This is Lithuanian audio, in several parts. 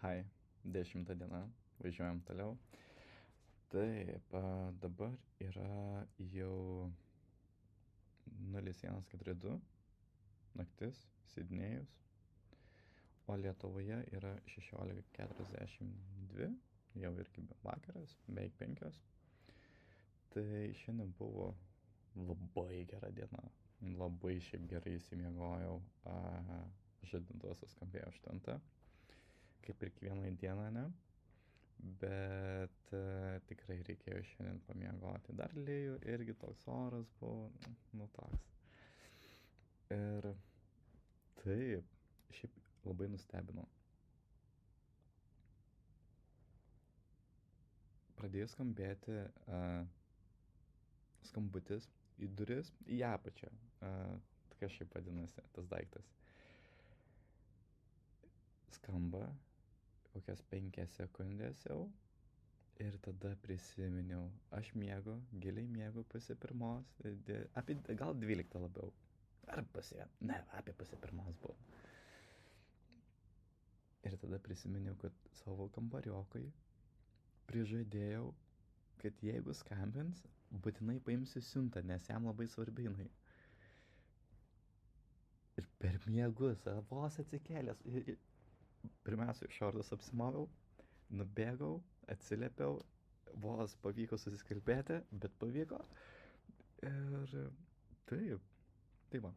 Hai, 10 diena, važiuojam toliau. Taip, dabar yra jau 01:42 naktis, Sidnėjus, o Lietuvoje yra 16:42, jau irgi vakaras, beveik 5. Tai šiandien buvo labai gera diena, labai šiaip gerai įsimiegojau, žadintuvas suskambėjo 8, kaip ir kiekvieną dieną, ne? Bet tikrai reikėjo šiandien pamiegoti. Dar lėjų irgi toks oras buvo, nu toks. Ir taip, šiaip labai nustebino. Pradėjo skambėti skambutis į duris, į apačią. Kas šiaip vadinasi tas daiktas. Skamba kokias 5 sekundės jau. Ir tada prisiminiau, aš miegu, giliai miegu pusę pirmos, apie gal 12 labiau. Ar apie pusę pirmos buvo. Ir tada prisiminiau, kad savo kambariokai prižadėjau, kad jeigu skambins, būtinai paimsiu siuntą, nes jam labai svarbi jinai. Ir per miegus, vos atsikėlęs, pirmiausia, šortus apsimoviau, nubėgau, atsiliepiau, vos pavyko susiskalbėti, bet pavyko. Ir taip, tai va.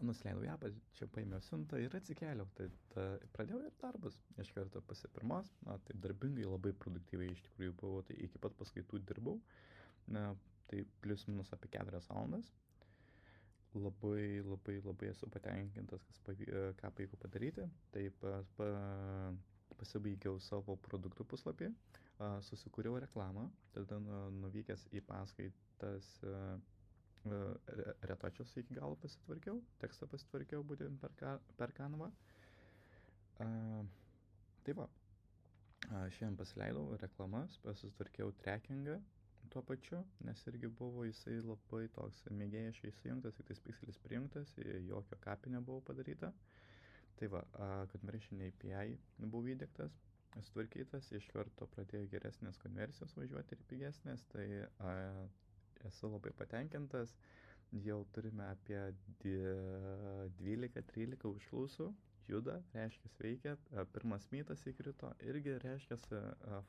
Nusileidau ją, čia paėmiau siuntą ir atsikėliau. Tai pradėjau ir darbus. Iš karto pusę pirmos, taip darbingai, labai produktyviai iš tikrųjų buvo, tai iki pat paskaitų dirbau. Tai plius minus apie 4 valandas. Labai esu patenkintas, ką pavyko padaryti. Taip pasibaigiau savo produktų puslapį, susikūriau reklamą, tada nuvykęs į paskaitas retočius iki galo pasitvarkiau, tekstą pasitvarkiau būtent per Canvą. Tai va, šiandien pasileidau reklamas, pasitvarkiau trackingą tuo pačiu, nes irgi buvo jisai labai toks mėgėjiškai įsijungtas, tik tais pikselis prijungtas, jokio kapį nebuvo padaryta. Tai va, Conversion API buvo įdiegtas, sutvarkytas, iš karto pradėjo geresnės konversijos važiuoti ir pigesnės, tai esu labai patenkintas, jau turime apie 12-13 užklausų, juda, reiškia veikia, pirmas mytas įkrito, irgi reiškia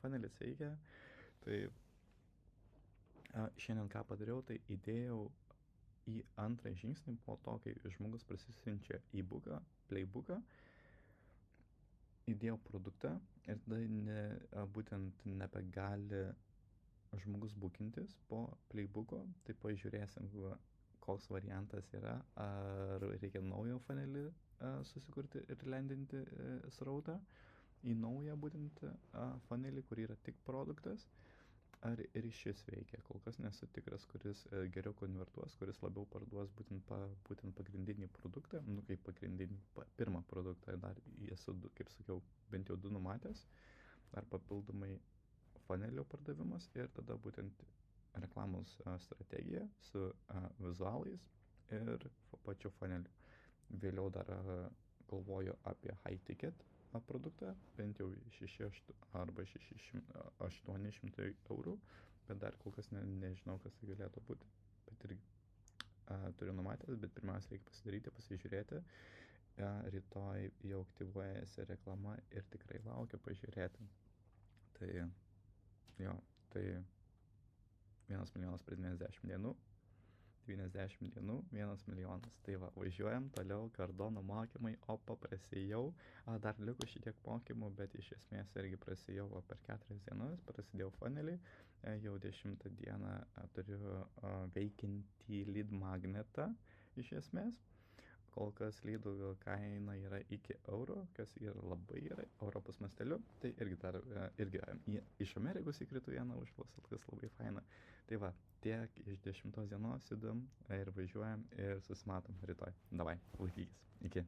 funelis veikia, tai šiandien ką padariau, tai įdėjau į antrą žingsnį po to, kai žmogus prasisiunčia e-booką, playbooką, įdėjau produktą ir tada būtent nebegali žmogus bookintis po playbooko, tai pažiūrėsim, koks variantas yra, ar reikia naują funnelį susikurti ir lendinti srautą į naują būtent funnelį, kur yra tik produktas. Ar ir šis veikia, kol kas nesu tikras, kuris geriau konvertuos, kuris labiau parduos būtent pagrindinį produktą, kaip pagrindinį pirmą produktą, dar esu, kaip sakiau, bent jau 2 numatęs, ar papildomai funnelio pardavimas ir tada būtent reklamos strategija su vizualais ir pačiu funneliu. Vėliau dar galvoju apie high ticket produktą, bent jau 600 arba 800 eurų, bet dar kol kas nežinau, kas tai galėtų būti, bet irgi turiu numatęs, bet pirmiausia reikia pasidaryti, pasižiūrėti. Rytoj jau aktyvuojasi reklama ir tikrai laukiu pažiūrėti. Tai jo, tai 1 milijonas per 90 dienų, 90 dienų, 1 milijonas. Tai va, važiuojam toliau, Cardono mokymai, prasėjau, dar liku šitiek mokymų, bet iš esmės irgi prasėjau per 4 dienas, prasidėjau funnelį, jau 10 dieną turiu veikiantį lead magnetą iš esmės. Kol kas lydų kaina yra iki euro, kas yra labai gerai, Europos masteliu, tai irgi dar, iš Amerikos įkrito vieną užklausą, kas labai faina. Tai va, tiek iš 10 dienos judam ir važiuojam ir susimatom rytoj. Davai, laikykis. Iki.